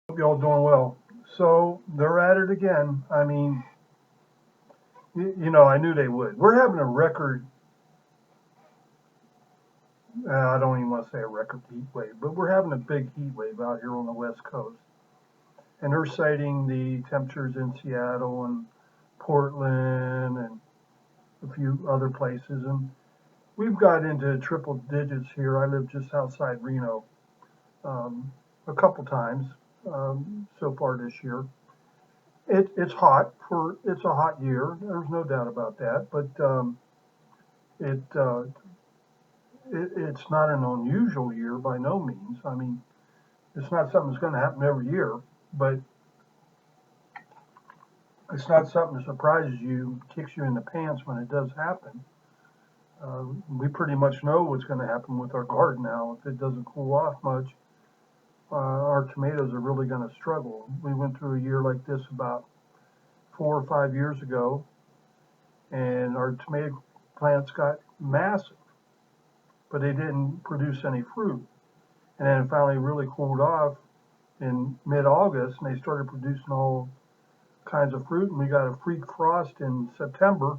Hope y'all doing well. So they're at it again. I mean, I knew they would. We're having a record. I don't even want to say a record heat wave, but we're having a big heat wave out here on the West Coast, and they're citing the temperatures in Seattle and Portland and a few other places, and we've got into triple digits here. I live just outside Reno, a couple times so far this year. It's hot for it's a hot year. There's no doubt about that. But it, uh, it's not an unusual year by no means. I mean, it's not something that's going to happen every year, but it's not something that surprises you, kicks you in the pants when it does happen. We pretty much know what's going to happen with our garden now. If it doesn't cool off much, our tomatoes are really going to struggle. We went through a year like this about 4 or 5 years ago, and our tomato plants got massive, but they didn't produce any fruit. And then it finally really cooled off in mid-August, and they started producing all kinds of fruit. And we got a freak frost in September,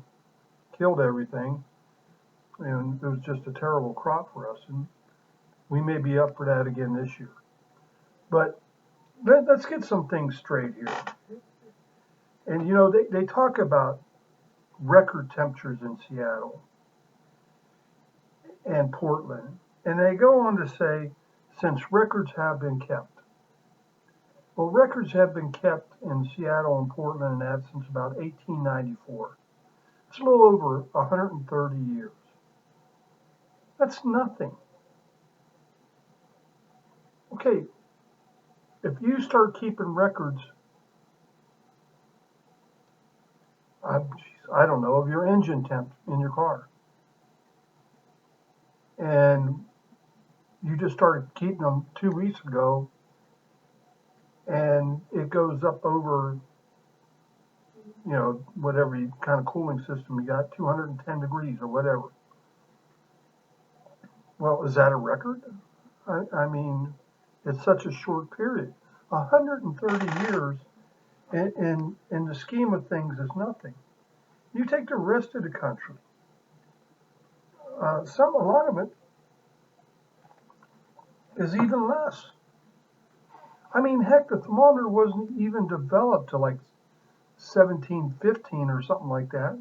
killed everything, and it was just a terrible crop for us. And we may be up for that again this year. But let's get some things straight here. And they talk about record temperatures in Seattle and Portland, and they go on to say, since records have been kept. Well, records have been kept in Seattle and Portland and that since about 1894. It's a little over 130 years. That's nothing. Okay, if you start keeping records, I don't know, of your engine temp in your car, and you just started keeping them 2 weeks ago, and it goes up over, whatever kind of cooling system you got, 210 degrees or whatever. Well, is that a record? I mean, it's such a short period. 130 years in the scheme of things is nothing. You take the rest of the country, a lot of it is even less. I mean, heck, the thermometer wasn't even developed till like 1715 or something like that.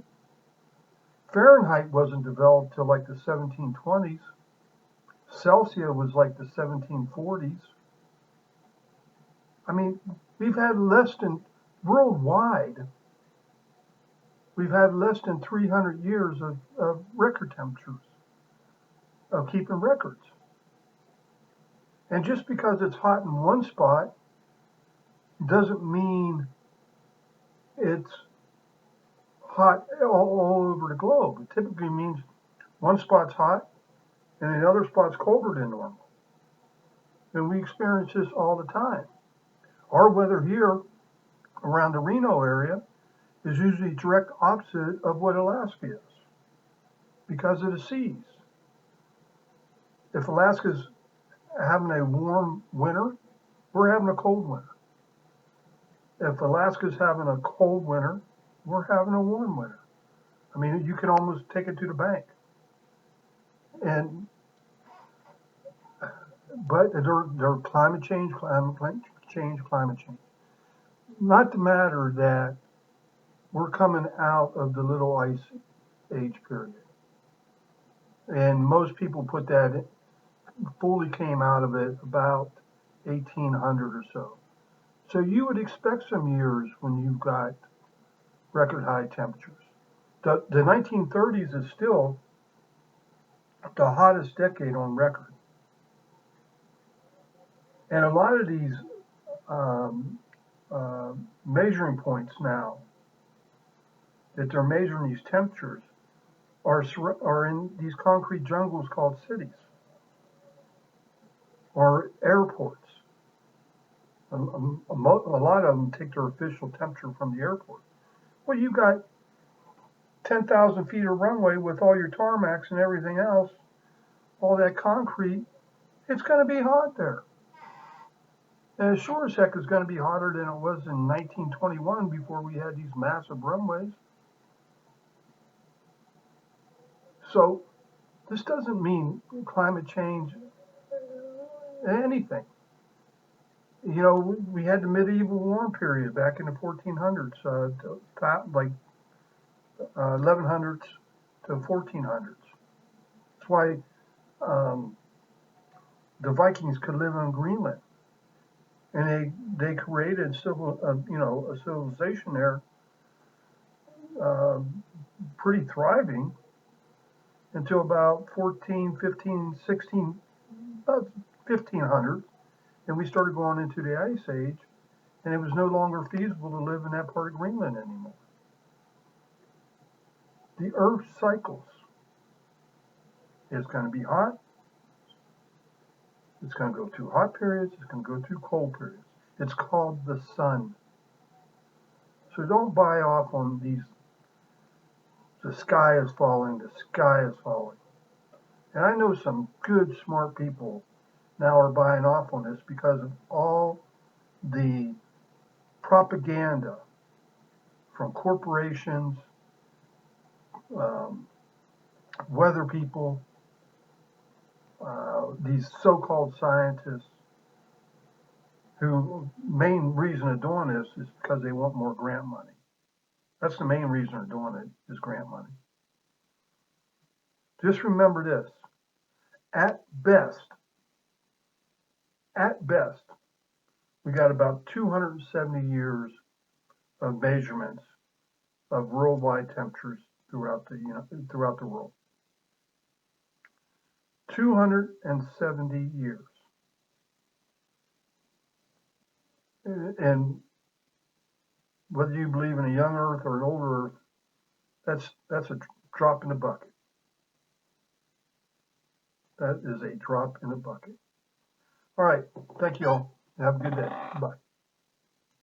Fahrenheit wasn't developed till like the 1720s. Celsius was like the 1740s. I mean, we've had less than, worldwide, we've had less than 300 years of record temperatures, of keeping records. And just because it's hot in one spot doesn't mean it's hot all over the globe. It typically means one spot's hot and another spot's colder than normal. And we experience this all the time. Our weather here around the Reno area is usually direct opposite of what Alaska is because of the seas. If Alaska's having a warm winter, we're having a cold winter. If Alaska's having a cold winter, we're having a warm winter. I mean, you can almost take it to the bank. But they're climate change. Not to matter that we're coming out of the little ice age period. And most people put that fully came out of it about 1800 or so. So you would expect some years when you've got record high temperatures. The 1930s is still the hottest decade on record. And a lot of these um, measuring points now that they're measuring these temperatures are in these concrete jungles called cities or airports. A lot of them take their official temperature from the airport. Well, you got 10,000 feet of runway with all your tarmacs and everything else, all that concrete. It's going to be hot there. And it sure as heck is going to be hotter than it was in 1921 before we had these massive runways. So this doesn't mean climate change anything. You know, we had the medieval warm period back in the 1400s, like 1100s to 1400s. That's why the Vikings could live on Greenland, and they created a civilization there, uh, pretty thriving until about 14, 15, 16, about 1500, and we started going into the Ice Age, and it was no longer feasible to live in that part of Greenland anymore. The Earth cycles. It's going to be hot. It's going to go through hot periods. It's going to go through cold periods. It's called the sun. So don't buy off on these, the sky is falling, the sky is falling. And I know some good, smart people now are buying off on this because of all the propaganda from corporations, weather people, these so-called scientists, who main reason of doing this is because they want more grant money. That's the main reason they're doing it, is grant money. Just remember this, at best, we got about 270 years of measurements of worldwide temperatures throughout the world. 270 years. And whether you believe in a young Earth or an older Earth, that's a drop in the bucket. That is a drop in the bucket. All right. Thank you all. Have a good day. Bye.